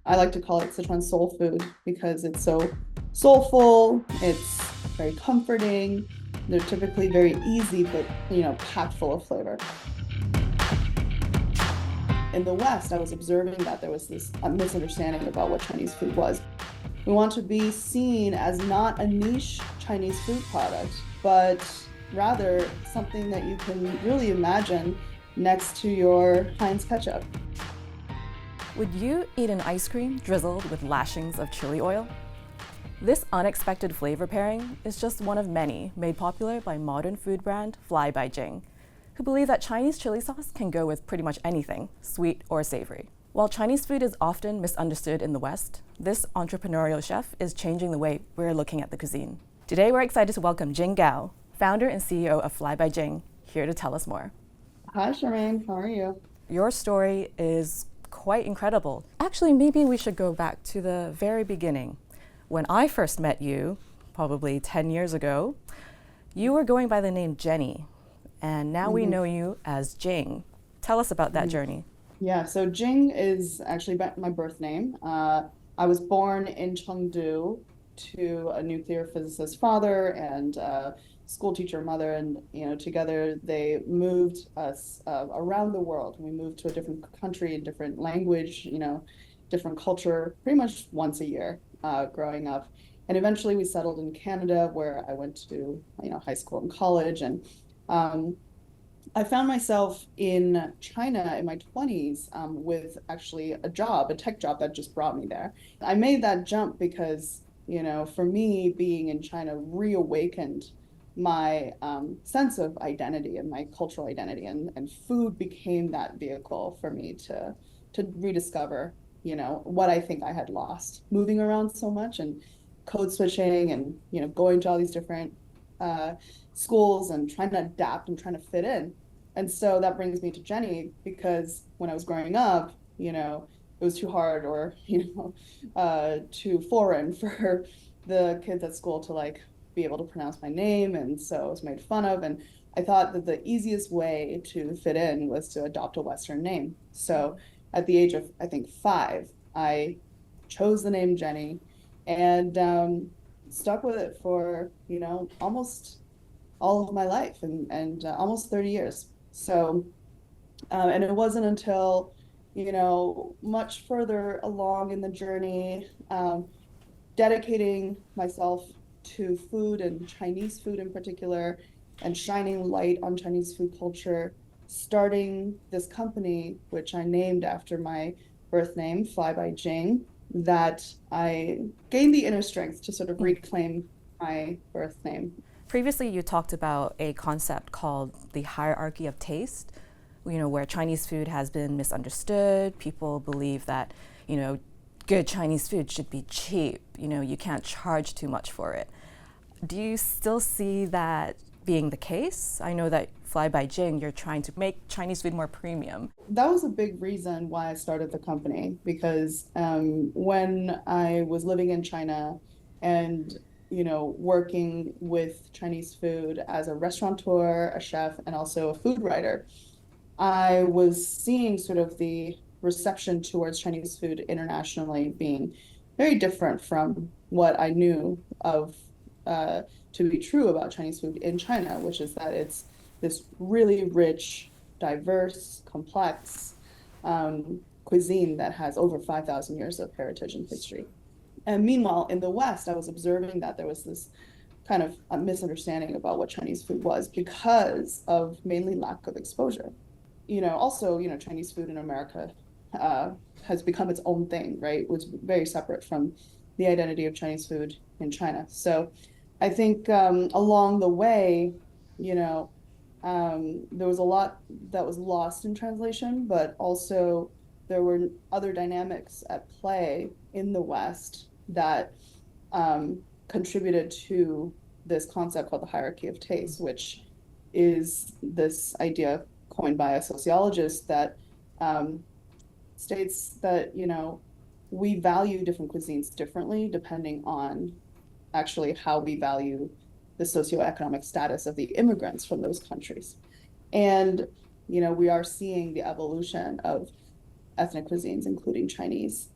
I like to call it Sichuan soul food because it's so soulful, it's very comforting. They're typically very easy, but packed full of flavor. In the West, I was observing that there was this misunderstanding about what Chinese food was. We want to be seen as not a niche Chinese food product, but rather something that you can really imagine next to your Heinz ketchup. Would you eat an ice cream drizzled with lashings of chili oil? This unexpected flavor pairing is just one of many made popular by modern food brand Fly By Jing, who believe that Chinese chili sauce can go with pretty much anything, sweet or savory. While Chinese food is often misunderstood in the West, this entrepreneurial chef is changing the way we're looking at the cuisine. Today, we're excited to welcome Jing Gao, founder and CEO of Fly By Jing, here to tell us more. Hi, Charmaine. How are you? Your story is quite incredible. Actually, maybe we should go back to the very beginning. When I first met you, probably 10 years ago, you were going by the name Jenny, and now we know you as Jing. Tell us about that journey. Yeah, so Jing is actually my birth name. I was born in Chengdu to a nuclear physicist father and a school teacher mother, and together they moved us around the world. We moved to a different country, different language, different culture, pretty much once a year growing up. And eventually we settled in Canada, where I went to high school and college, and I found myself in China in my 20s with actually a tech job that just brought me there. I made that jump because, for me, being in China reawakened my sense of identity and my cultural identity, and food became that vehicle for me to rediscover, what I think I had lost, moving around so much and code switching and, going to all these different schools and trying to adapt and trying to fit in. And so that brings me to Jenny, because when I was growing up, it was too hard or, too foreign for the kids at school to be able to pronounce my name. And so I was made fun of. And I thought that the easiest way to fit in was to adopt a Western name. So at the age of, I think, 5, I chose the name Jenny and stuck with it for, almost all of my life and almost 30 years. So, and it wasn't until, much further along in the journey, dedicating myself to food and Chinese food in particular, and shining light on Chinese food culture, starting this company, which I named after my birth name, Fly By Jing, that I gained the inner strength to sort of reclaim my birth name. Previously, you talked about a concept called the hierarchy of taste, where Chinese food has been misunderstood. People believe that, good Chinese food should be cheap. You can't charge too much for it. Do you still see that being the case? I know that Fly By Jing, you're trying to make Chinese food more premium. That was a big reason why I started the company, because when I was living in China and working with Chinese food as a restaurateur, a chef, and also a food writer, I was seeing sort of the reception towards Chinese food internationally being very different from what I knew of to be true about Chinese food in China, which is that it's this really rich, diverse, complex cuisine that has over 5,000 years of heritage and history. And meanwhile, in the West, I was observing that there was this kind of a misunderstanding about what Chinese food was because of mainly lack of exposure. Also, Chinese food in America has become its own thing, right? It was very separate from the identity of Chinese food in China. So I think along the way, there was a lot that was lost in translation, but also there were other dynamics at play in the West that contributed to this concept called the hierarchy of taste, which is this idea coined by a sociologist that states that, we value different cuisines differently depending on actually how we value the socioeconomic status of the immigrants from those countries. And, we are seeing the evolution of ethnic cuisines, including Chinese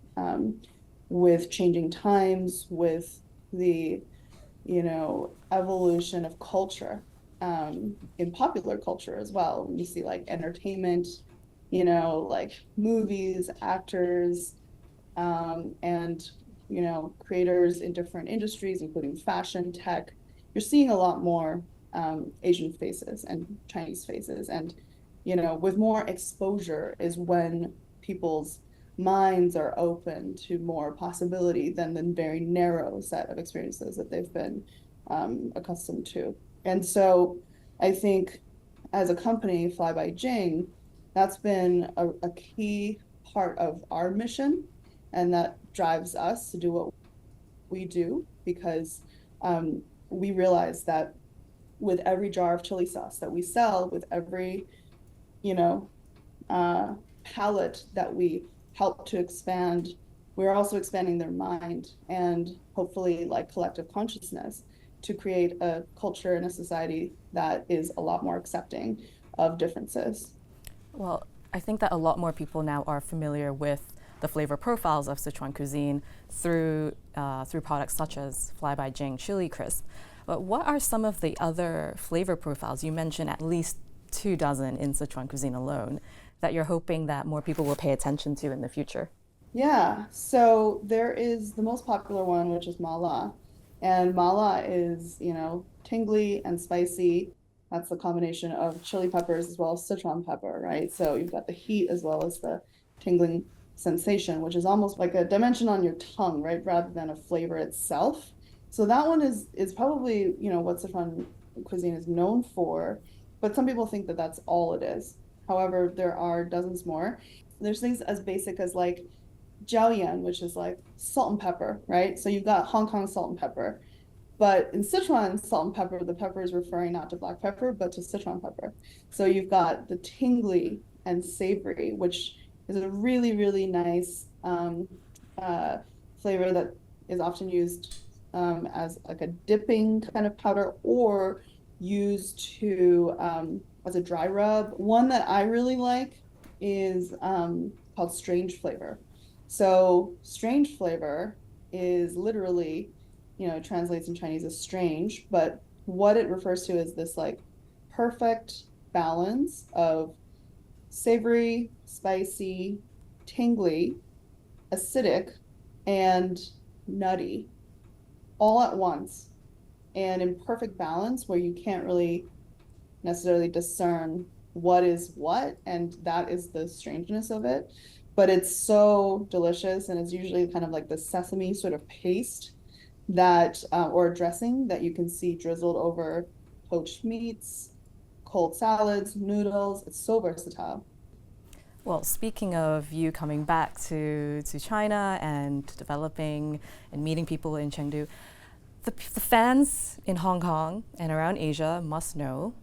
with changing times, with the, evolution of culture, in popular culture as well. You see like entertainment, like movies, actors, and creators in different industries, including fashion, tech. You're seeing a lot more Asian faces and Chinese faces, and with more exposure is when people's minds are open to more possibility than the very narrow set of experiences that they've been accustomed to. And so I think as a company, Fly By Jing, that's been a key part of our mission, and that drives us to do what we do, because we realize that with every jar of chili sauce that we sell, with every, you know, palette that we help to expand, we're also expanding their mind and hopefully like collective consciousness to create a culture and a society that is a lot more accepting of differences. Well, I think that a lot more people now are familiar with the flavor profiles of Sichuan cuisine through products such as Fly By Jing chili crisp. But what are some of the other flavor profiles? You mentioned at least 24 in Sichuan cuisine alone that you're hoping that more people will pay attention to in the future. Yeah, so there is the most popular one, which is mala. And mala is, tingly and spicy. That's the combination of chili peppers as well as Sichuan pepper, right? So you've got the heat as well as the tingling sensation, which is almost like a dimension on your tongue, right? Rather than a flavor itself. So that one is probably, what Sichuan cuisine is known for, but some people think that that's all it is. However, there are dozens more. There's things as basic as like jiaoyan, which is like salt and pepper, right? So you've got Hong Kong salt and pepper. But in Sichuan salt and pepper, the pepper is referring not to black pepper, but to Sichuan pepper. So you've got the tingly and savory, which is a really, really nice flavor that is often used as like a dipping kind of powder, or used to as a dry rub. One that I really like is called strange flavor. So strange flavor is literally, translates in Chinese as strange, but what it refers to is this like perfect balance of savory, spicy, tingly, acidic, and nutty all at once, and in perfect balance where you can't really necessarily discern what is what, and that is the strangeness of it. But it's so delicious, and it's usually kind of like the sesame sort of paste that, or dressing that you can see drizzled over poached meats, cold salads, noodles. It's so versatile. Well, speaking of you coming back to China and developing and meeting people in Chengdu, the fans in Hong Kong and around Asia must know,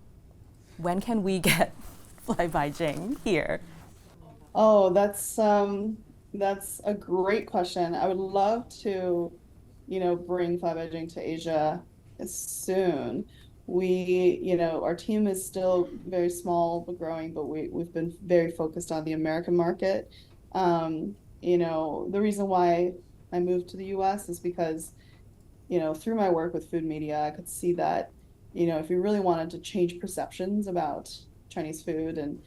when can we get Fly By Jing here? Oh, that's a great question. I would love to, bring Fly By Jing to Asia soon. Our team is still very small but growing, but we've been very focused on the American market. The reason why I moved to the US is because, through my work with food media, I could see that, if you really wanted to change perceptions about Chinese food and,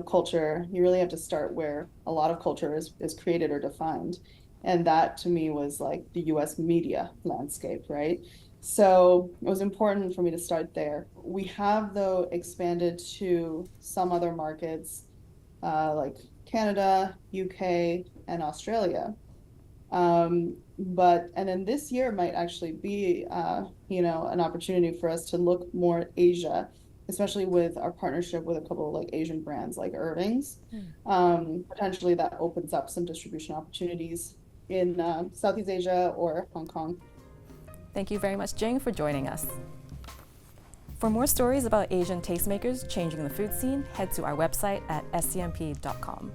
culture, you really have to start where a lot of culture is created or defined. And that to me was like the US media landscape, right? So it was important for me to start there. We have, though, expanded to some other markets like Canada, UK, and Australia. And then this year might actually be, an opportunity for us to look more at Asia, especially with our partnership with a couple of like Asian brands like Irving's. Potentially that opens up some distribution opportunities in Southeast Asia or Hong Kong. Thank you very much, Jing, for joining us. For more stories about Asian tastemakers changing the food scene, head to our website at scmp.com.